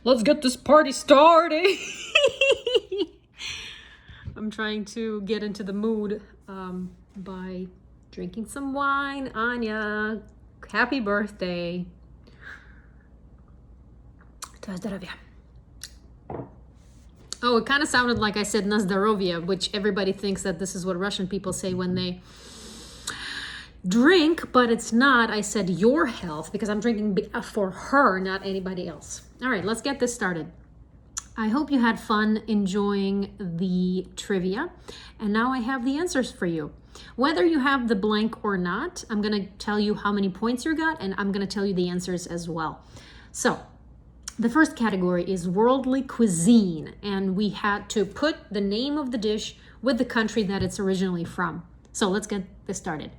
Let's get this party started. I'm trying to get into the mood by drinking some wine. Anya, happy birthday. Oh, it kind of sounded like I said Nazdarovia, which everybody thinks that this is what Russian people say when they drink, but it's not. I said your health because I'm drinking for her, not anybody else. All right, let's get this started. I hope you had fun enjoying the trivia, and now I have the answers for you. Whether you have the blank or not, I'm going to tell you how many points you got, and I'm going to tell you the answers as well. So, the first category is worldly cuisine, and we had to put the name of the dish with the country that it's originally from. So let's get this started.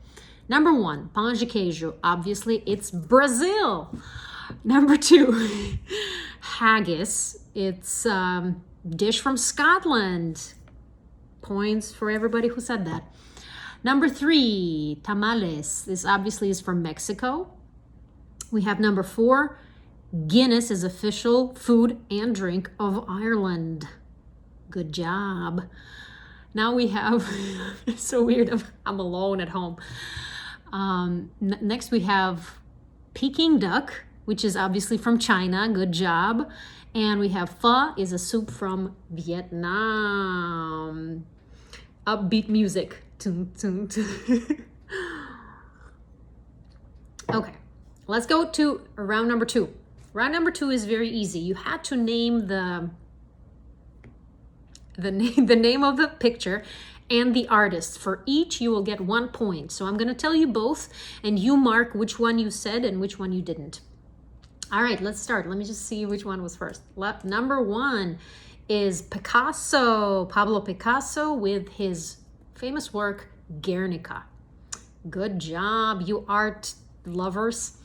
Number 1, pão de queijo. Obviously, it's Brazil. Number 2, haggis. It's dish from Scotland. Points for everybody who said that. Number 3, tamales. This obviously is from Mexico. We have number 4, Guinness is official food and drink of Ireland. Good job. Now we have, it's so weird, I'm alone at home. Next we have Peking duck, which is obviously from China. Good job. And we have pho, is a soup from Vietnam. Upbeat music. Okay, let's go to round number 2. Round number 2 is very easy. You had to name the name of the picture and the artist. For each, you will get 1 point. So I'm going to tell you both, and you mark which one you said and which one you didn't. All right, let's start. Let me just see which one was first. Number 1 is Picasso, Pablo Picasso, with his famous work, Guernica. Good job, you art lovers.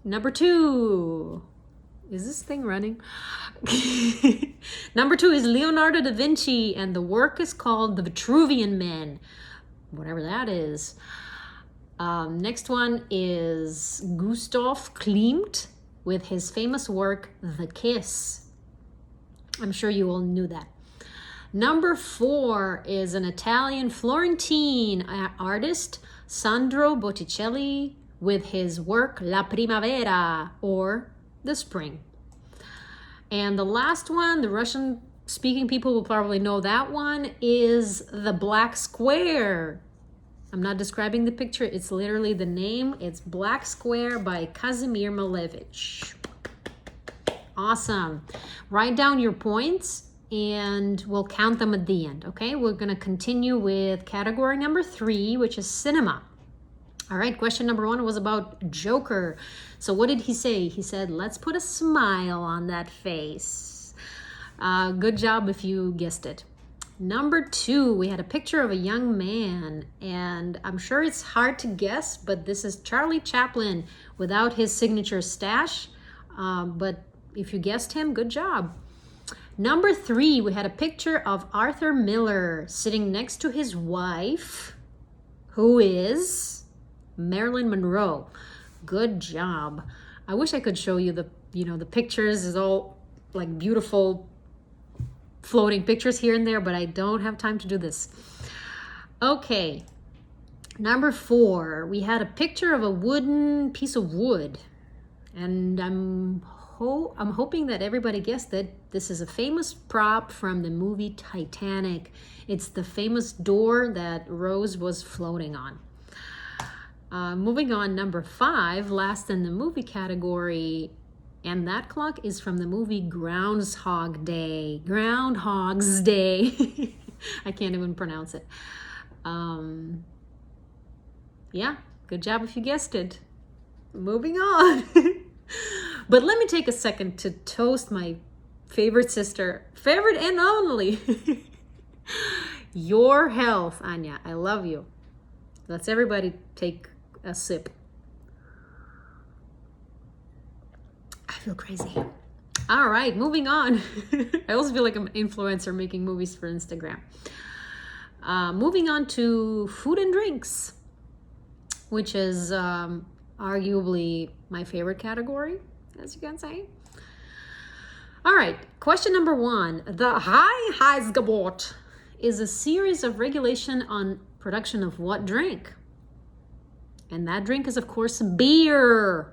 Number 2, is this thing running? Number 2 is Leonardo da Vinci, and the work is called The Vitruvian Man, whatever that is. Next one is Gustav Klimt with his famous work, The Kiss. I'm sure you all knew that. Number 4 is an Italian Florentine artist, Sandro Botticelli, with his work La Primavera, or the spring. And the last one, the Russian-speaking people will probably know that one, is the Black Square. I'm not describing the picture, it's literally the name. It's Black Square by Kazimir Malevich. Awesome. Write down your points and we'll count them at the end, okay? We're gonna continue with category number 3, which is cinema. All right, question number 1 was about Joker. So what did he say? He said, let's put a smile on that face. Good job if you guessed it. Number 2, we had a picture of a young man, and I'm sure it's hard to guess, but this is Charlie Chaplin without his signature stash. But if you guessed him, good job. Number 3, we had a picture of Arthur Miller sitting next to his wife, who is Marilyn Monroe. Good job. I wish I could show you the pictures. Is all like beautiful floating pictures here and there, but I don't have time to do this. Okay. Number 4, we had a picture of a wooden piece of wood, and I'm hoping that everybody guessed that this is a famous prop from the movie Titanic. It's the famous door that Rose was floating on. Moving on, number 5, last in the movie category, and that clock is from the movie Groundhog's Day. Groundhog's Day. I can't even pronounce it. Yeah, good job if you guessed it. Moving on. But let me take a second to toast my favorite sister, favorite and only. Your health, Anya. I love you. Let's everybody take a sip. I feel crazy. All right, moving on. I also feel like I'm an influencer making movies for Instagram. Moving on to food and drinks, which is arguably my favorite category, as you can say. All right, question number 1. The Reinheitsgebot is a series of regulation on production of what drink? And that drink is, of course, beer.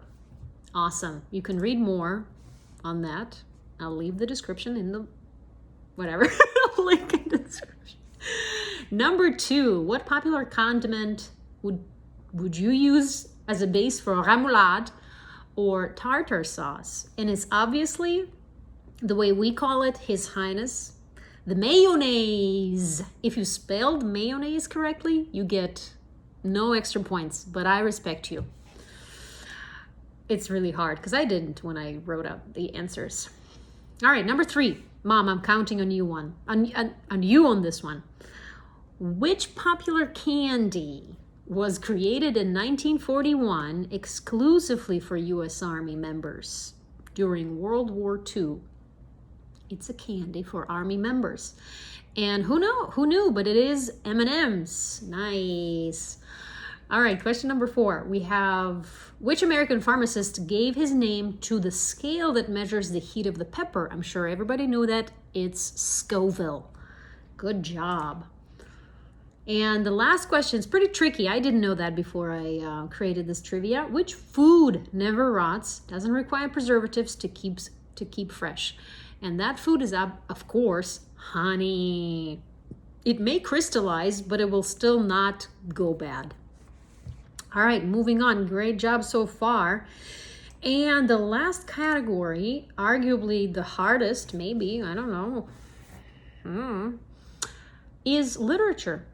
Awesome. You can read more on that. I'll leave the description in the whatever link in the description. Number 2, what popular condiment would you use as a base for remoulade or tartar sauce? And it's obviously the way we call it, His Highness, the mayonnaise. If you spelled mayonnaise correctly, you get no extra points, but I respect you. It's really hard because I didn't when I wrote out the answers. All right, number 3. Mom, I'm counting on you on you on this one. Which popular candy was created in 1941 exclusively for U.S. Army members during World War II? It's a candy for Army members. And who knew, but it is M&M's. Nice. All right, question number 4. We have, which American pharmacist gave his name to the scale that measures the heat of the pepper? I'm sure everybody knew that. It's Scoville. Good job. And the last question is pretty tricky. I didn't know that before I created this trivia. Which food never rots, doesn't require preservatives to keep fresh? And that food is, of course, honey. It may crystallize, but it will still not go bad. All right, moving on. Great job so far. And the last category, arguably the hardest, maybe, I don't know, is literature.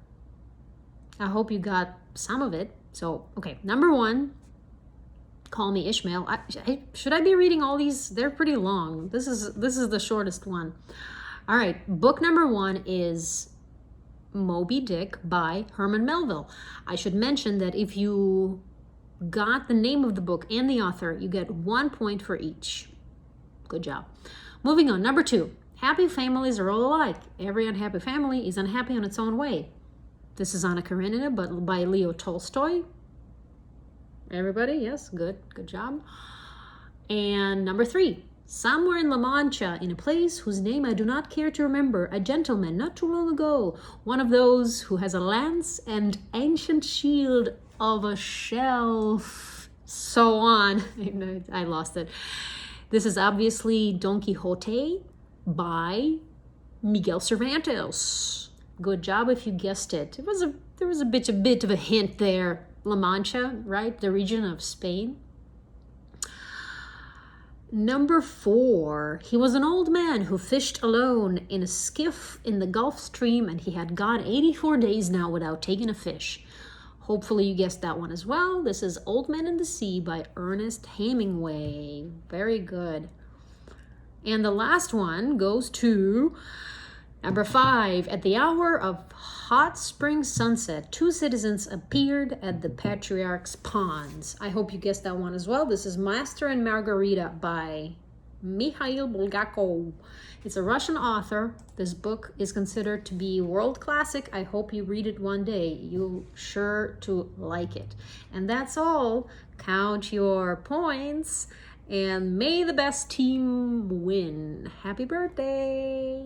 I hope you got some of it. So, okay, number 1, Call Me Ishmael. Should I be reading all these? They're pretty long. This is the shortest one. All right, book number 1 is Moby Dick by Herman Melville. I should mention that if you got the name of the book and the author, you get 1 point for each. Good job. Moving on, number 2. Happy families are all alike. Every unhappy family is unhappy in its own way. This is Anna Karenina, but by Leo Tolstoy. Everybody, yes, good job. And number 3. Somewhere in La Mancha, in a place whose name I do not care to remember, a gentleman not too long ago, one of those who has a lance and ancient shield of a shelf, so on. I lost it. This is obviously Don Quixote by Miguel Cervantes. Good job if you guessed it. There was a bit of a hint there. La Mancha, right? The region of Spain. Number 4, he was an old man who fished alone in a skiff in the Gulf Stream, and he had gone 84 days now without taking a fish. Hopefully you guessed that one as well. This is Old Man in the Sea by Ernest Hemingway. Very good. And the last one goes to number 5. At the hour of hot spring sunset, 2 citizens appeared at the patriarch's ponds. I hope you guessed that one as well. This is Master and Margarita by Mikhail Bulgakov. It's a Russian author. This book is considered to be world classic. I hope you read it one day. You're sure to like it. And that's all. Count your points and may the best team win. Happy birthday!